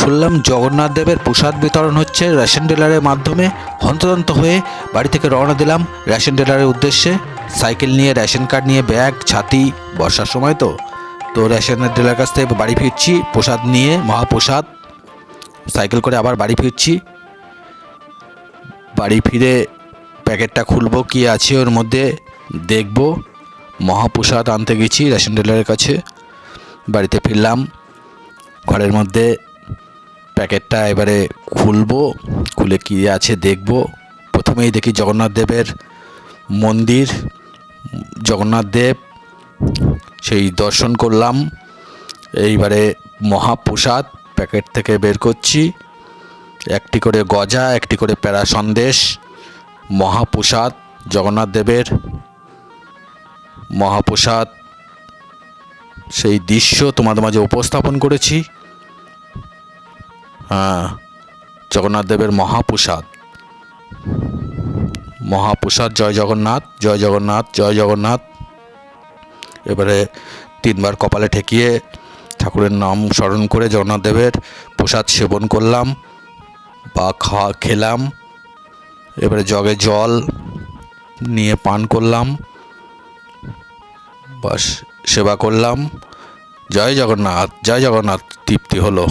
শুনলাম জগন্নাথ দেবের প্রসাদ বিতরণ হচ্ছে রেশন ডিলারের মাধ্যমে। হন্তদন্ত হয়ে বাড়ি থেকে রওনা দিলাম রেশন ডিলারের উদ্দেশ্যে। সাইকেল নিয়ে, রেশন কার্ড নিয়ে, ব্যাগ, ছাতি, বর্ষার সময় তো রেশনের ডিলার কাছ থেকে বাড়ি ফিরছি প্রসাদ নিয়ে, মহাপ্রসাদ। সাইকেল করে আবার বাড়ি ফিরছি। বাড়ি ফিরে প্যাকেটটা খুলবো, কি আছে ওর মধ্যে দেখব। মহাপ্রসাদ আনতে গেছি রেশন ডিলারের কাছে। বাড়িতে ফিরলাম, ঘরের মধ্যে প্যাকেটটা এবারে খুলবো, খুলে কী আছে দেখব। প্রথমেই দেখি জগন্নাথ দেবের মন্দির, জগন্নাথ দেব, সেই দর্শন করলাম। এইবারে মহাপ্রসাদ প্যাকেট থেকে বের করছি, একটি করে গজা, একটি করে প্যারা সন্দেশ। মহাপ্রসাদ জগন্নাথ দেবের মহাপ্রসাদ, সেই দৃশ্য তোমাদের মাঝে উপস্থাপন করেছি। জগন্নাথ দেবের মহাপ্রসাদ, মহাপ্রসাদ। জয় জগন্নাথ, জয় জগন্নাথ, জয় জগন্নাথ। এবারে তিনবার কপালে ঠেকিয়ে ঠাকুরের নাম স্মরণ করে জগন্নাথ দেবের প্রসাদ সেবন করলাম বা খেলাম। এবারে জগে জল নিয়ে পান করলাম, বাস সেবা করলাম। জয় জগন্নাথ, জয় জগন্নাথ, তৃপ্তি হলো।